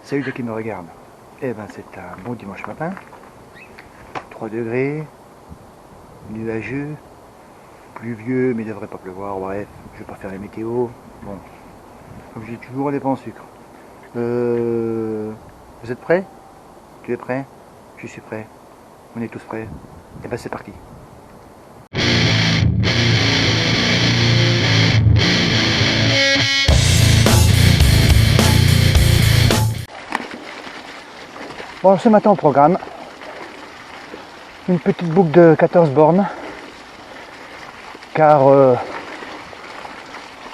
Salut toi qui me regarde. Eh ben c'est un bon dimanche matin. 3 degrés, nuageux, pluvieux mais il devrait pas pleuvoir, bref, je vais pas faire la météo. Bon, comme je dis toujours, on n'est pas en sucre. Vous êtes prêts? Tu es prêt? Je suis prêt. On est tous prêts. Et ben c'est parti. Bon, ce matin au programme, une petite boucle de 14 bornes, car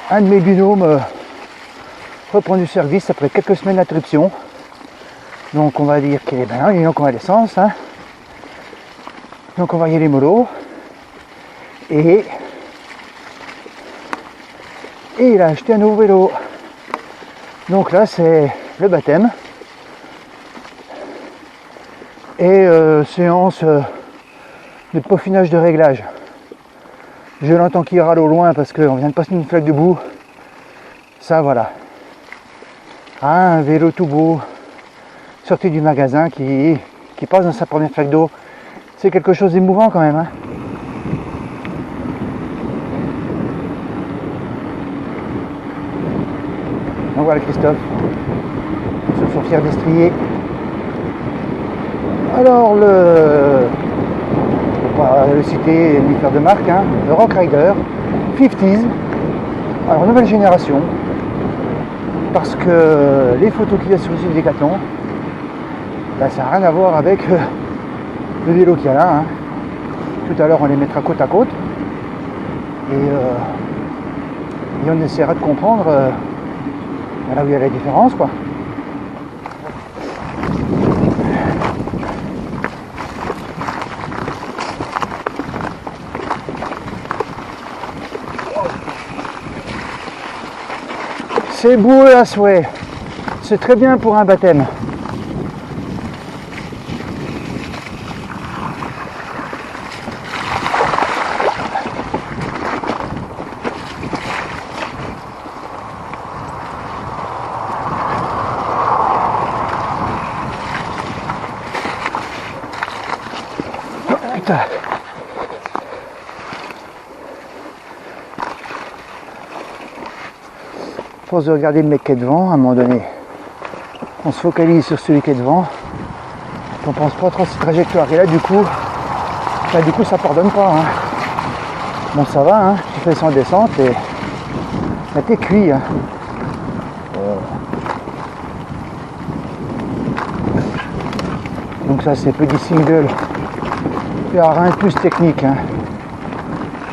un de mes binômes reprend du service après quelques semaines d'interruption. Donc on va dire qu'il est bien, il est en convalescence, hein. Donc on va y aller mollo. Et il a acheté un nouveau vélo. Donc là c'est le baptême. Et séance de peaufinage de réglage. Je l'entends qui râle au loin parce qu'on vient de passer une flaque de boue. Ça voilà. Ah, un vélo tout beau, sorti du magasin qui passe dans sa première flaque d'eau. C'est quelque chose d'émouvant quand même. Hein. Donc voilà Christophe. Ils se sont fiers d'estrier. Alors je ne vais pas le citer ni faire de marque, hein, le Rock Rider 50s, alors nouvelle génération, parce que les photos qu'il y a sur le site Decathlon, ben, ça n'a rien à voir avec le vélo qu'il y a là. Hein. Tout à l'heure on les mettra côte à côte et on essaiera de comprendre là où il y a la différence quoi. C'est boueux à souhait, c'est très bien pour un baptême. Oh, putain. Force de regarder le mec qui est devant, à un moment donné, on se focalise sur celui qui est devant, on pense pas trop à cette trajectoire, et là du coup ça pardonne pas. Hein. Bon ça va, hein, tu fais sans descente et là t'es cuit. Hein. Donc ça c'est petit single, il n'y a rien de plus technique. Hein.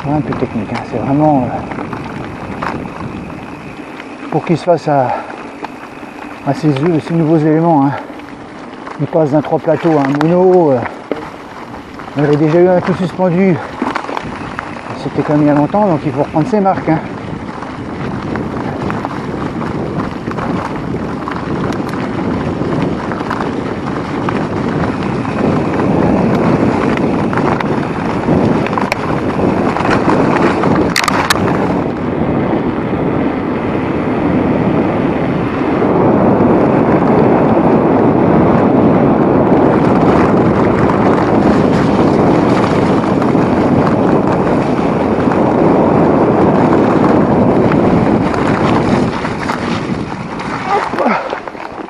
Rien de plus technique, hein. C'est vraiment... pour qu'il se fasse à ces nouveaux éléments. Hein. Il passe d'un 3 plateaux à un mono. Il avait déjà eu un tout suspendu. C'était quand même il y a longtemps, donc il faut reprendre ses marques. Hein.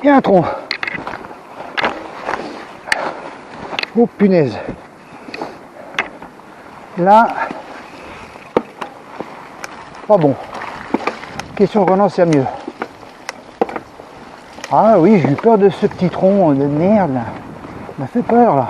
Il y a un tronc. Oh punaise. Là, pas bon. Question relance, c'est mieux. Ah oui, j'ai eu peur de ce petit tronc de merde là. Il m'a fait peur là.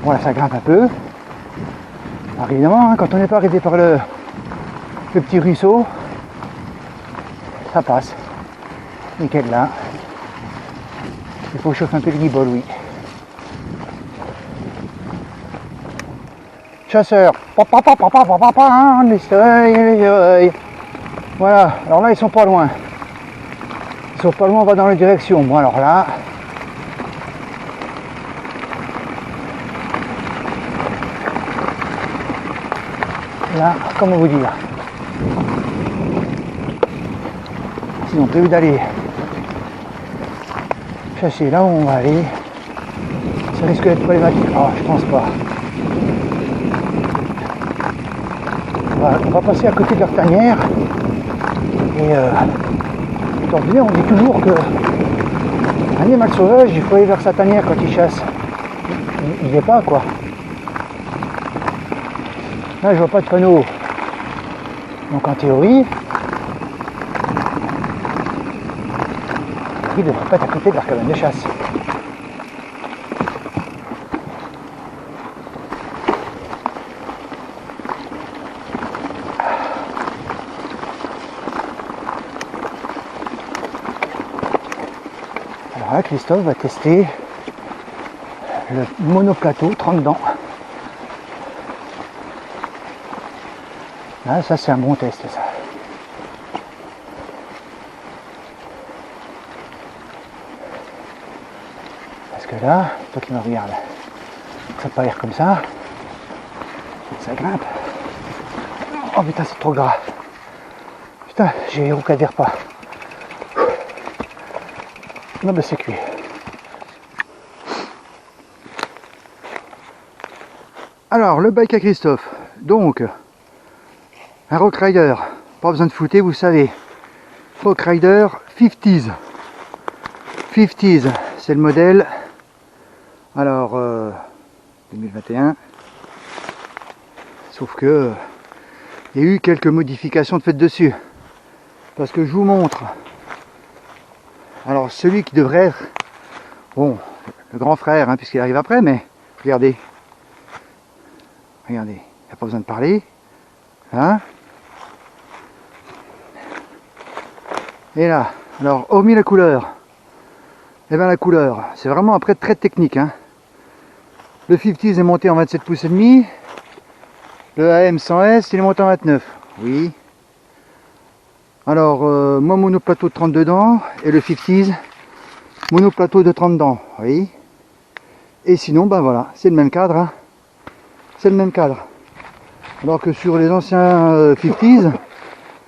Voilà, ça grimpe un peu. Alors évidemment, hein, quand on n'est pas arrêté par le petit ruisseau, ça passe. Nickel là. Il faut chauffer un peu le guibole, oui. Chasseur. Voilà, alors là ils sont pas loin. Ils sont pas loin, on va dans la direction. Bon alors là, là, comment vous dire, sinon prévu d'aller chercher là où on va aller, ça risque d'être problématique. Oh, je pense pas. On va passer à côté de leur tanière et d'ordinaire on dit toujours que un animal sauvage il faut aller vers sa tanière quand il chasse. Il n'y est pas quoi. Là je vois pas de panneau. Donc en théorie, il ne devrait pas être à côté de leur cabane de chasse. Alors là Christophe va tester le monoplateau 30 dents. Ah, ça c'est un bon test ça. Parce que là, toi qui me regardes, ça n'a pas l'air comme ça. Ça grimpe. Oh putain c'est trop gras. Putain, j'ai les roues qui adhèrent pas. Non mais c'est cuit. Alors le bike à Christophe, donc un Rock Rider, pas besoin de flouter, vous savez. Rock Rider 50s. 50s, c'est le modèle. Alors 2021. Sauf que il y a eu quelques modifications de fait dessus. Parce que je vous montre. Alors celui qui devrait être, bon, le grand frère, hein, puisqu'il arrive après, mais regardez. Regardez, il n'y a pas besoin de parler. Hein? Et là, alors hormis la couleur, et bien la couleur, c'est vraiment après très technique. Hein. Le 50s est monté en 27 pouces et demi. Le AM 100S, il est monté en 29. Oui. Alors, moi monoplateau de 32 dents et le 50s, monoplateau de 30 dents. Oui. Et sinon, ben voilà, c'est le même cadre. Hein. C'est le même cadre. Alors que sur les anciens 50s,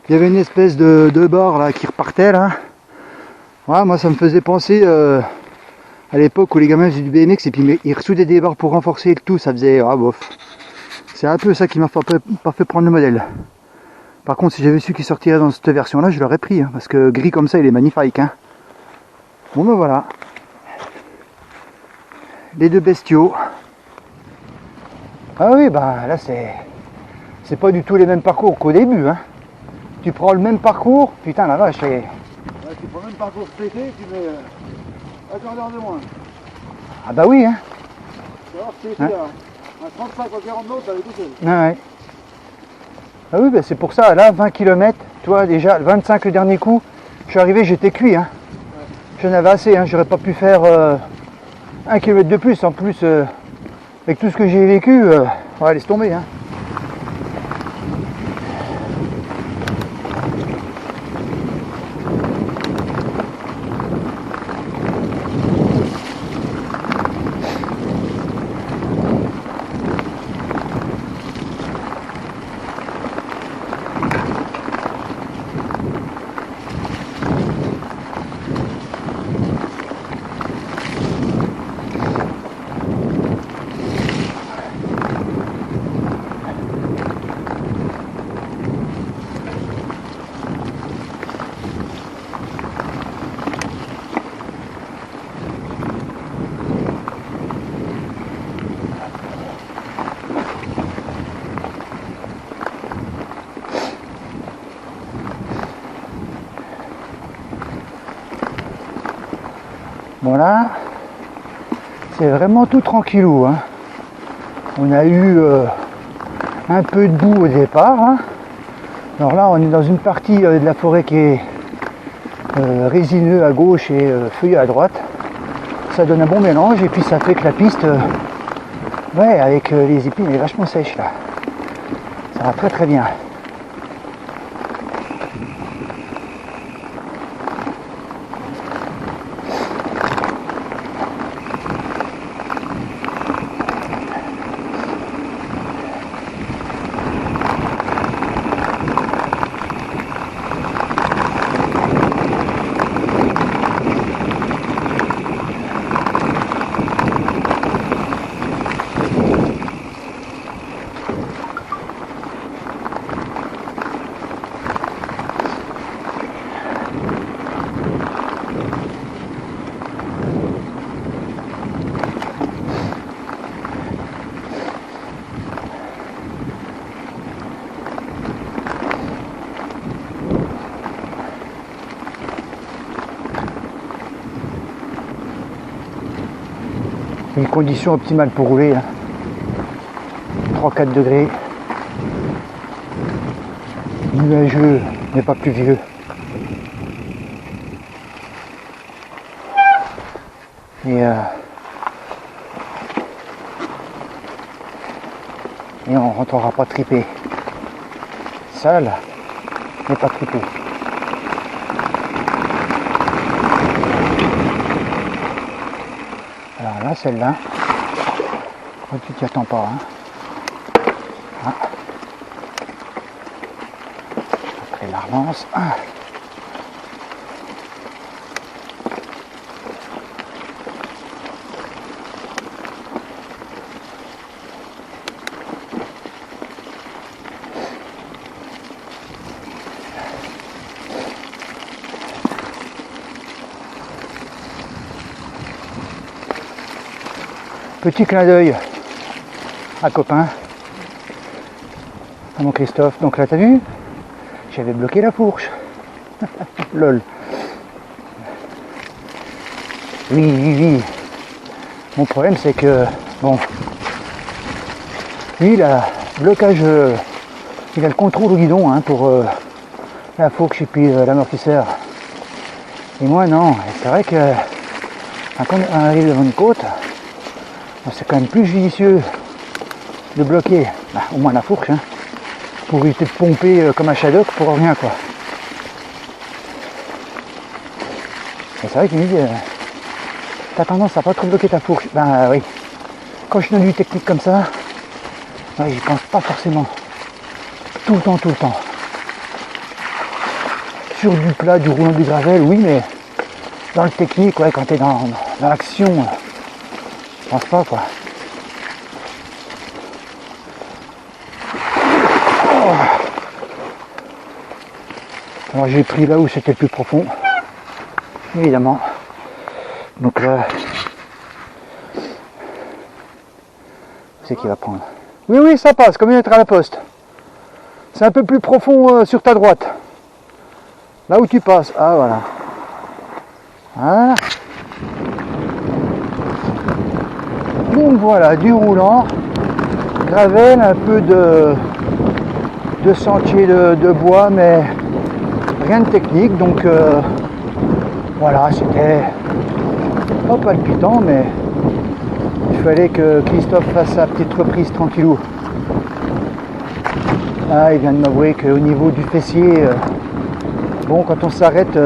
il y avait une espèce de barre là qui repartait là. Ouais, moi ça me faisait penser à l'époque où les gamins faisaient du BMX et puis ils ressoudaient des barres pour renforcer le tout, ça faisait bof. C'est un peu ça qui m'a pas fait prendre le modèle. Par contre si j'avais su qu'il sortirait dans cette version là, je l'aurais pris, hein, parce que gris comme ça il est magnifique. Hein. Bon ben voilà. Les deux bestiaux. Ah oui, ben là c'est pas du tout les mêmes parcours qu'au début. Hein. Tu prends le même parcours, putain la vache. Ouais, tu prends le même parcours pété, tu mets un quart d'heure de moins. Ah bah oui, hein. Tu vas voir si c'était un 35 ou 40 d'autres, t'avais tout seul. Ah ouais. Ah oui, bah c'est pour ça, là 20 km, toi déjà, 25 le dernier coup, je suis arrivé, j'étais cuit. Hein. Ouais. J'en avais assez, hein. J'aurais pas pu faire 1 km de plus. En plus, avec tout ce que j'ai vécu, ouais, laisse tomber. Hein. Bon là, c'est vraiment tout tranquillou. Hein. On a eu un peu de boue au départ. Hein. Alors là, on est dans une partie de la forêt qui est résineux à gauche et feuilleux à droite. Ça donne un bon mélange et puis ça fait que la piste, ouais, avec les épines, elle est vachement sèche là. Ça va très très bien. Une condition optimale pour rouler. 3-4 degrés. Nuageux, mais pas pluvieux. Et on rentrera pas tripé. Sale, mais pas tripé. Alors là, celle-là, tu t'y attends pas. Hein. Ah. Après la relance. Ah. Petit clin d'œil à copain, à mon Christophe. Donc là, t'as vu, j'avais bloqué la fourche. Lol. Oui. Mon problème, c'est que, bon, lui, il a blocage, il a le contrôle au guidon hein, pour la fourche et puis l'amortisseur. Et moi, non. Et c'est vrai que quand on arrive devant une côte, c'est quand même plus judicieux de bloquer, au moins la fourche, hein, pour éviter de pomper comme un Shadok pour rien quoi. Et c'est vrai qu'il me dit, t'as tendance à pas trop bloquer ta fourche. Ben oui, quand je donne du technique comme ça, j'y pense pas forcément. Tout le temps. Sur du plat, du roulant, du gravel, oui, mais dans le technique, ouais, quand t'es dans l'action, je pense pas quoi. Oh. Alors j'ai pris là où c'était le plus profond, évidemment. Donc là, c'est qui va prendre. Oui, ça passe, comme être à la poste. C'est un peu plus profond sur ta droite. Là où tu passes. Ah voilà. Voilà. Donc voilà, du roulant, gravel, un peu de sentier de bois, mais rien de technique. Donc voilà, c'était pas palpitant, mais il fallait que Christophe fasse sa petite reprise tranquillou. Ah, il vient de m'avouer qu'au niveau du fessier, bon, quand on s'arrête,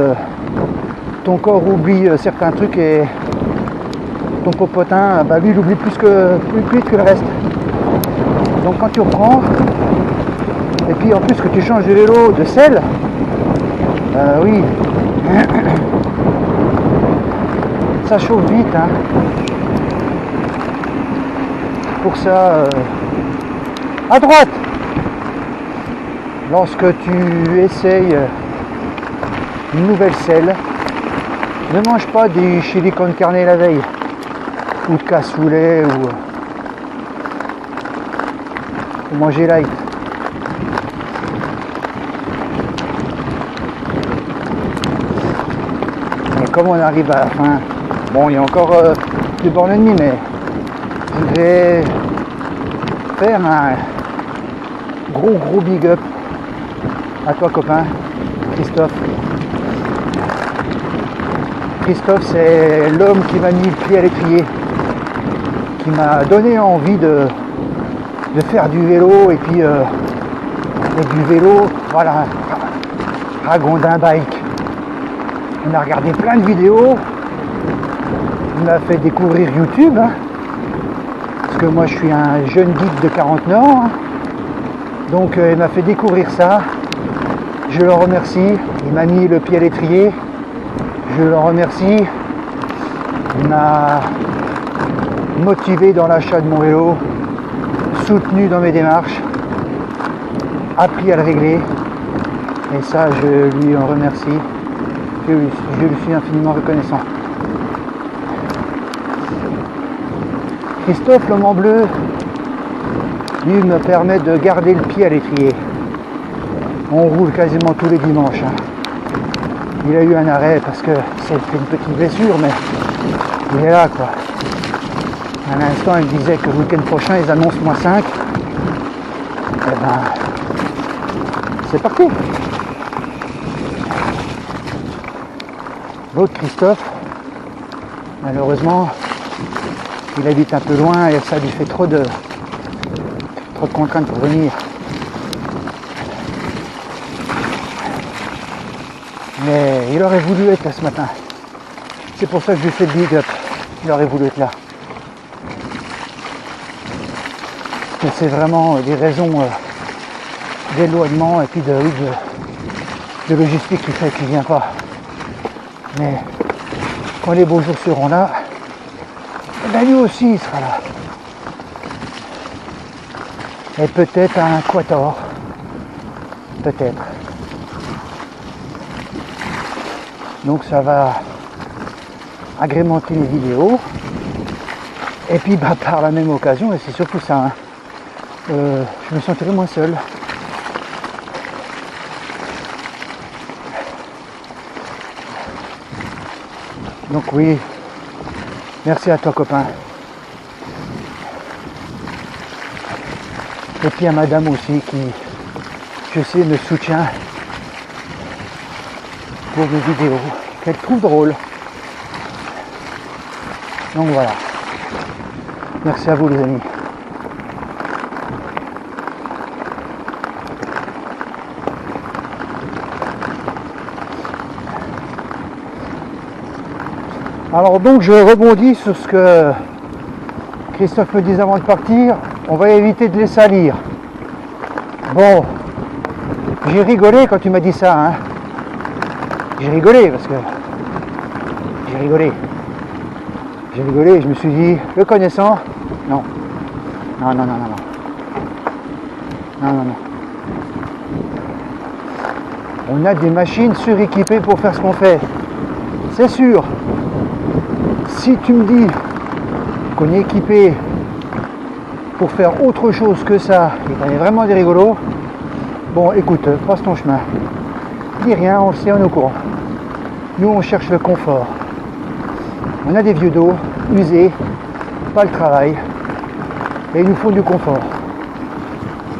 ton corps oublie certains trucs et ton popotin, bah lui il oublie plus vite que le reste. Donc quand tu reprends, et puis en plus que tu changes de vélo, de selle, oui, ça chauffe vite. Hein. Pour ça, à droite, lorsque tu essayes une nouvelle selle, ne mange pas des chili con carne la veille, ou de cassoulet, ou manger light. Et comme on arrive à la fin, bon, il y a encore des bornes et demie, mais je vais faire un gros big up à toi copain, Christophe. Christophe, c'est l'homme qui m'a mis le pied à l'étrier, qui m'a donné envie de faire du vélo et puis du vélo, voilà, ragondin bike. On a regardé plein de vidéos, il m'a fait découvrir YouTube, hein, parce que moi je suis un jeune geek de 40 ans, hein, donc il m'a fait découvrir ça. Je le remercie, il m'a mis le pied à l'étrier. Je le remercie, il m'a motivé dans l'achat de mon vélo, soutenu dans mes démarches, appris à le régler, et ça je lui en remercie, je lui suis infiniment reconnaissant. Christophe, l'homme en bleu, lui me permet de garder le pied à l'étrier. On roule quasiment tous les dimanches. Hein. Il a eu un arrêt parce que c'est une petite blessure, mais il est là quoi. À l'instant, il me disait que le week-end prochain, ils annoncent -5. Eh ben, c'est parti. L'autre Christophe, malheureusement, il habite un peu loin et ça lui fait trop de contraintes pour venir. Mais il aurait voulu être là ce matin. C'est pour ça que je lui fais le big up. Il aurait voulu être là. Mais c'est vraiment des raisons d'éloignement et puis de logistique qui fait qu'il ne vient pas. Mais quand les beaux jours seront là, ben lui aussi il sera là. Et peut-être un quator. Peut-être. Donc ça va agrémenter les vidéos. Et puis bah, par la même occasion, et c'est surtout ça, hein, je me sentirai moins seul. Donc oui, merci à toi copain. Et puis à madame aussi qui, je sais, me soutient pour mes vidéos, qu'elle trouve drôle. Donc voilà. Merci à vous les amis. Alors donc je rebondis sur ce que Christophe me disait avant de partir. On va éviter de les salir. Bon, j'ai rigolé quand tu m'as dit ça, hein. J'ai rigolé parce que j'ai rigolé. J'ai rigolé et je me suis dit, le connaissant, non. Non, non, non, non, non. Non, non, non. On a des machines suréquipées pour faire ce qu'on fait. C'est sûr. Si tu me dis qu'on est équipé pour faire autre chose que ça, et qu'on est vraiment des rigolos, bon, écoute, passe ton chemin. Dis rien, on le sait, on est au courant. Nous, on cherche le confort. On a des vieux dos, usés, pas le travail, et il nous faut du confort.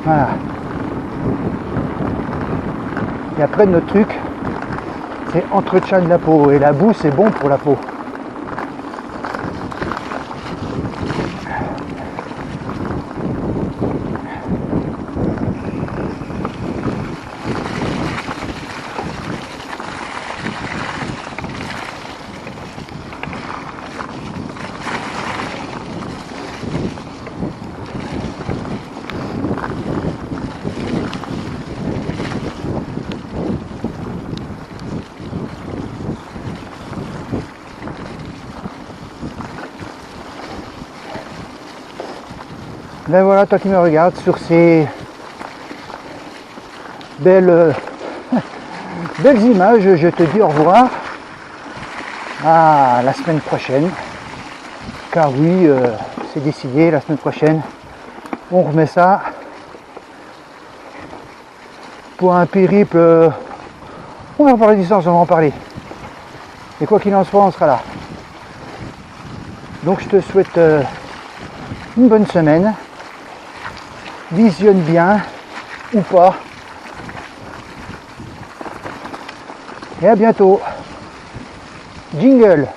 Voilà. Et après, notre truc, c'est entretien de la peau. Et la boue, c'est bon pour la peau. Ben voilà, toi qui me regardes sur ces belles, belles images, je te dis au revoir à la semaine prochaine. Car oui, c'est décidé, la semaine prochaine, on remet ça pour un périple. On va en parler distance, on va en parler. Et quoi qu'il en soit, on sera là. Donc je te souhaite une bonne semaine. Visionne bien ou pas. Et à bientôt. Jingle.